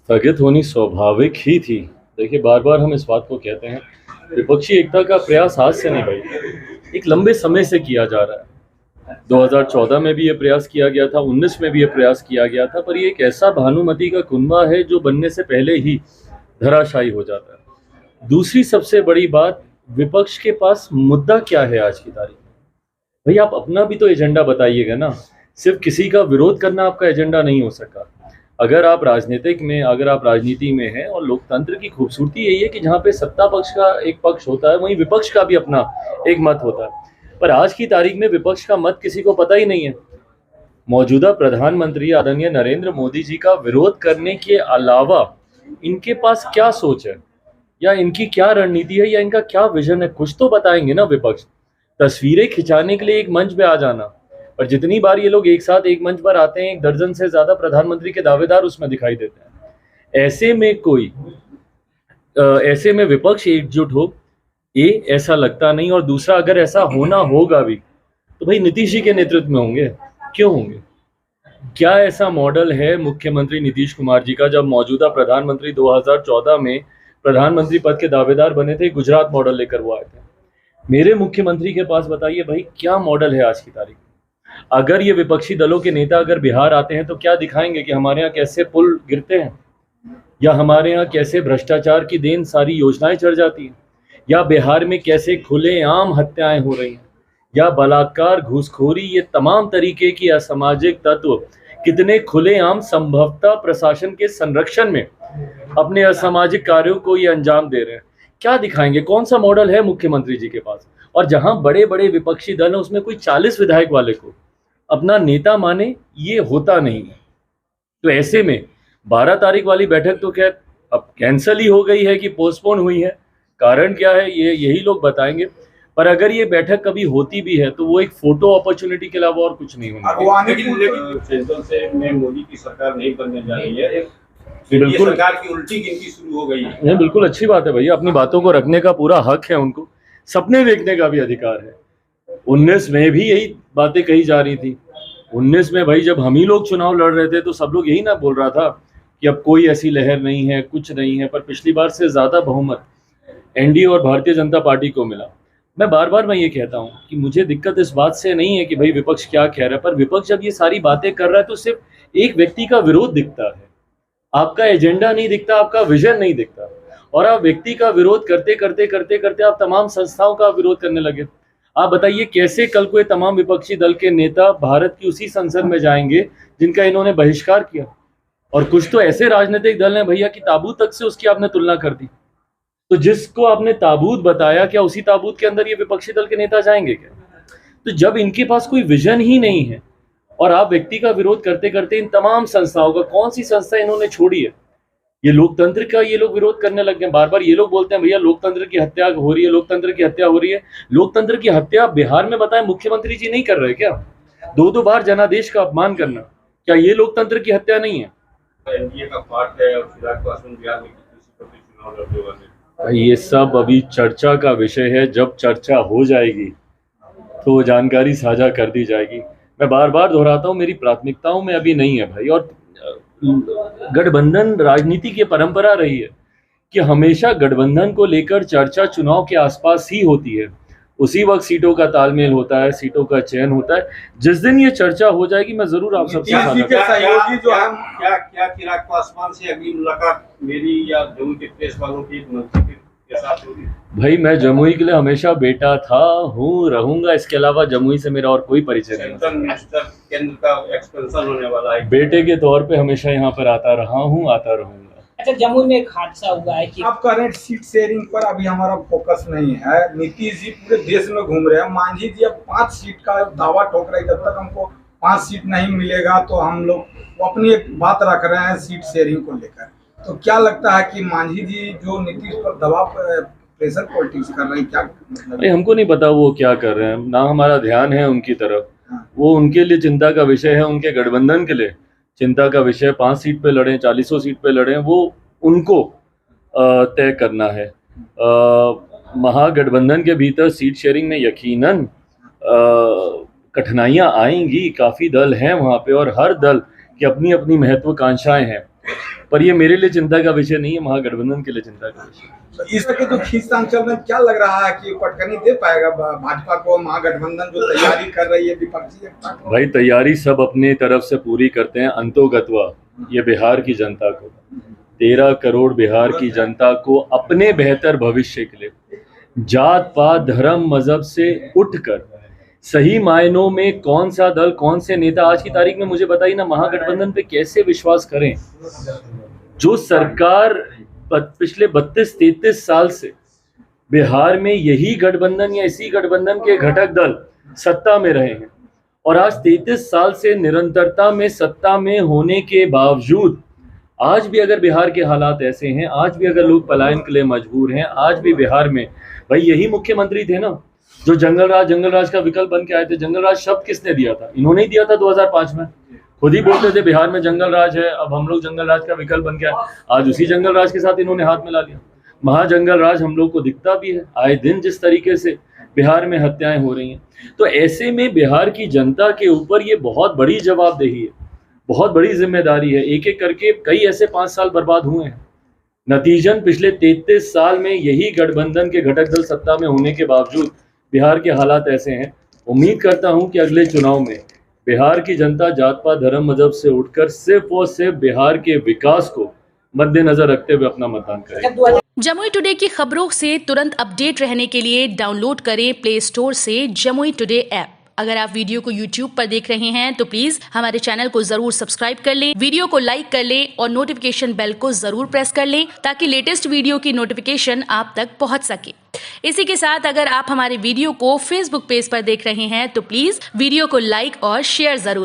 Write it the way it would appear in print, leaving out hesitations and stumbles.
स्थगित होनी स्वाभाविक ही थी। देखिए, बार बार हम इस बात को कहते हैं, विपक्षी एकता का प्रयास आज से नहीं भाई, एक लंबे समय से किया जा रहा है। 2014 में भी ये प्रयास किया गया था, 19 में भी ये प्रयास किया गया था, पर ये एक ऐसा भानुमति का कुनबा है जो बनने से पहले ही धराशायी हो जाता है। दूसरी सबसे बड़ी बात, विपक्ष के पास मुद्दा क्या है आज की तारीख में? भाई, आप अपना भी तो एजेंडा बताइएगा ना। सिर्फ किसी का विरोध करना आपका एजेंडा नहीं हो सकता। अगर आप राजनीति में हैं, और लोकतंत्र की खूबसूरती यही है कि जहाँ पे सत्ता पक्ष का एक पक्ष होता है, वहीं विपक्ष का भी अपना एक मत होता है। पर आज की तारीख में विपक्ष का मत किसी को पता ही नहीं है। मौजूदा प्रधानमंत्री आदरणीय नरेंद्र मोदी जी का विरोध करने के अलावा इनके पास क्या सोच है, या इनकी क्या रणनीति है, या इनका क्या विजन है? कुछ तो बताएंगे ना विपक्ष। तस्वीरें खिंचाने के लिए एक मंच पे आ जाना, और जितनी बार ये लोग एक साथ एक मंच पर आते हैं, 1 दर्जन से ज्यादा प्रधानमंत्री के दावेदार उसमें दिखाई देते हैं। ऐसे में विपक्ष एकजुट हो, ऐसा लगता नहीं। और दूसरा, अगर ऐसा होना होगा भी तो भाई नीतीश जी के नेतृत्व में होंगे। क्यों होंगे? क्या ऐसा मॉडल है मुख्यमंत्री नीतीश कुमार जी का? जब मौजूदा प्रधानमंत्री 2014 में प्रधानमंत्री पद के दावेदार बने थे, गुजरात मॉडल लेकर वो आए थे। मेरे मुख्यमंत्री के पास बताइए भाई, क्या मॉडल है आज की तारीख में? अगर ये विपक्षी दलों के नेता अगर बिहार आते हैं तो क्या दिखाएंगे कि हमारे यहाँ कैसे पुल गिरते हैं, या हमारे यहाँ कैसे भ्रष्टाचार की देन सारी योजनाएं चढ़ जाती हैं, या बिहार में कैसे खुलेआम हत्याएं हो रही हैं, या बलात्कार, घूसखोरी, ये तमाम तरीके की असामाजिक तत्व कितने खुलेआम संभवतः प्रशासन के संरक्षण में अपने असामाजिक कार्यों को ये अंजाम दे रहे हैं। क्या दिखाएंगे? कौन सा मॉडल है मुख्यमंत्री जी के पास? और जहां बड़े बड़े विपक्षी दल है, उसमें कोई 40 विधायक वाले को अपना नेता माने, ये होता नहीं है। तो ऐसे में 12 तारीख वाली बैठक तो खैर अब कैंसिल ही हो गई है कि पोस्टपोन हुई है। कारण क्या है ये यही लोग बताएंगे। पर अगर ये बैठक कभी होती भी है तो वो एक फोटो अपॉर्चुनिटी के अलावा और कुछ नहीं होगा। लेकिन सेंट्रल से में मोदी की सरकार नहीं बनने जा रही है, बिल्कुल सरकार की उल्टी गिनती शुरू हो गई है। ये बिल्कुल अच्छी बात है भैया, अपनी बातों को रखने का पूरा हक है उनको, सपने देखने का भी अधिकार है। 19 में भी यही बातें कही जा रही थी। 19 में भाई जब हम ही लोग चुनाव लड़ रहे थे तो सब लोग यही ना बोल रहा था कि अब कोई ऐसी लहर नहीं है, कुछ नहीं है। पर पिछली बार से ज्यादा बहुमत एनडीए और भारतीय जनता पार्टी को मिला। मैं ये कहता हूँ कि मुझे दिक्कत इस बात से नहीं है कि भाई विपक्ष क्या कह रहा है, पर विपक्ष जब ये सारी बातें कर रहा है तो सिर्फ एक व्यक्ति का विरोध दिखता है, आपका एजेंडा नहीं दिखता, आपका विजन नहीं दिखता। और आप व्यक्ति का विरोध करते करते करते करते आप तमाम संस्थाओं का विरोध करने लगे। आप बताइए कैसे कल को ये तमाम विपक्षी दल के नेता भारत की उसी संसद में जाएंगे जिनका इन्होंने बहिष्कार किया? और कुछ तो ऐसे राजनीतिक दल हैं भैया कि ताबूत तक से उसकी आपने तुलना कर दी। तो जिसको आपने ताबूत बताया, क्या उसी ताबूत के अंदर ये विपक्षी दल के नेता जाएंगे क्या? तो जब इनके पास कोई विजन ही नहीं है और आप व्यक्ति का विरोध करते करते इन तमाम संस्थाओं का, कौन सी संस्था इन्होंने छोड़ी है? ये लोकतंत्र का ये लोग विरोध करने लग गए। बार बार ये लोग बोलते हैं भैया लोकतंत्र की हत्या हो रही है, लोकतंत्र की हत्या हो रही है। लोकतंत्र की हत्या बिहार में बताएं मुख्यमंत्री जी नहीं कर रहे क्या? 2-2 बार जनादेश का अपमान करना, क्या ये लोकतंत्र की हत्या नहीं है? एनडीए का पार्ट है और फिलहाल पासवान बिहार में किसी सीटों पे चुनाव लड़ने वाले। ये सब अभी चर्चा का विषय है। जब चर्चा हो जाएगी तो जानकारी साझा कर दी जाएगी। मैं बार बार दोहराता हूँ, मेरी प्राथमिकताओं में अभी नहीं है भाई। और गठबंधन राजनीति की परंपरा रही है कि हमेशा गठबंधन को लेकर चर्चा चुनाव के आसपास ही होती है। उसी वक्त सीटों का तालमेल होता है, सीटों का चयन होता है। जिस दिन ये चर्चा हो जाएगी मैं जरूर आप सबसे सहयोगी जो हम क्या चिराग पासवान से अगली मुलाकात मेरी या जम्मू के प्रेस वालों की मंत्री के साथ होगी? भाई मैं जमुई के लिए हमेशा बेटा था, हूँ, रहूंगा। इसके अलावा जमुई से मेरा और कोई परिचय नहीं। सेंट्रल मिनिस्टर केंद्र का एक्सपेंशन होने वाला है, बेटे के तौर पे हमेशा यहाँ पर आता रहा हूँ, आता रहूंगा। अच्छा, जमुई में एक हादसा हुआ है कि अब करंट सीट शेयरिंग पर अभी हमारा फोकस नहीं है। नीतीश जी पूरे देश में घूम रहे हैं, मांझी जी अब 5 सीट का दावा ठोक रहे हैं। जब तक हमको 5 सीट नहीं मिलेगा तो हम लोग अपनी एक बात रख रहे हैं सीट शेयरिंग को लेकर। तो क्या लगता है कि मांझी जी जो नीतीश पर दबाव प्रेशर पॉलिटिक्स कर रहे हैं, क्या मतलब? हमको नहीं पता वो क्या कर रहे हैं, ना हमारा ध्यान है उनकी तरफ। वो उनके लिए चिंता का विषय है, उनके गठबंधन के लिए चिंता का विषय। 5 सीट पे लड़े, 40 सीट पे लड़े, वो उनको तय करना है। महागठबंधन के भीतर सीट शेयरिंग में यकीनन कठिनाइयां आएंगी। काफ़ी दल हैं वहाँ पे और हर दल की अपनी अपनी महत्वाकांक्षाएं हैं। पर ये मेरे लिए चिंता का विषय नहीं है, महागठबंधन के लिए चिंता का विषय है। तो इस तरह के जो खींचतान चल रहे हैं, क्या लग रहा है कि पटकनी दे पाएगा भाजपा को? महागठबंधन जो तैयारी कर रही है विपक्षी एकता को। भाई तैयारी सब अपनी तरफ से पूरी करते हैं, अंतोगत्वा ये बिहार की जनता को, 13 करोड़ बिहार की जनता को अपने बेहतर भविष्य के लिए जात पात धर्म मजहब से उठकर सही मायनों में कौन सा दल कौन से नेता, आज की तारीख में मुझे बताइए ना, महागठबंधन पे कैसे विश्वास करें? जो सरकार पिछले 32-33 साल से बिहार में यही गठबंधन या इसी गठबंधन के घटक दल सत्ता में रहे हैं, और आज 33 साल से निरंतरता में सत्ता में होने के बावजूद आज भी अगर बिहार के हालात ऐसे हैं, आज भी अगर लोग पलायन के लिए मजबूर हैं, आज भी बिहार में भाई यही मुख्यमंत्री थे ना जो जंगल राज का विकल्प बन के आए थे। जंगल राज शब्द किसने दिया था? इन्होंने ही दिया था 2005 में। खुद ही बोलते थे बिहार में जंगल राज है, अब हम लोग जंगल राज का विकल्प बन के आए। आज उसी जंगल राज के साथ इन्होंने हाथ मिला लिया। महाजंगल राज हम लोग को दिखता भी है, आए दिन जिस तरीके से बिहार में हत्याएं हो रही हैं। तो ऐसे में बिहार की जनता के ऊपर ये बहुत बड़ी जवाबदेही है, बहुत बड़ी जिम्मेदारी है। एक एक करके कई ऐसे 5 साल बर्बाद हुए हैं। नतीजन पिछले 33 साल में यही गठबंधन के घटक दल सत्ता में होने के बावजूद बिहार के हालात ऐसे हैं। उम्मीद करता हूं कि अगले चुनाव में बिहार की जनता जात पात धर्म मजहब से उठकर सिर्फ और सिर्फ बिहार के विकास को मद्देनजर रखते हुए अपना मतदान करें। जमुई टुडे की खबरों से तुरंत अपडेट रहने के लिए डाउनलोड करें प्ले स्टोर से जमुई टुडे ऐप। अगर आप वीडियो को YouTube पर देख रहे हैं तो प्लीज हमारे चैनल को जरूर सब्सक्राइब कर लें, वीडियो को लाइक कर लें और नोटिफिकेशन बेल को जरूर प्रेस कर लें ताकि लेटेस्ट वीडियो की नोटिफिकेशन आप तक पहुंच सके। इसी के साथ अगर आप हमारे वीडियो को Facebook पेज पर देख रहे हैं तो प्लीज वीडियो को लाइक और शेयर जरूर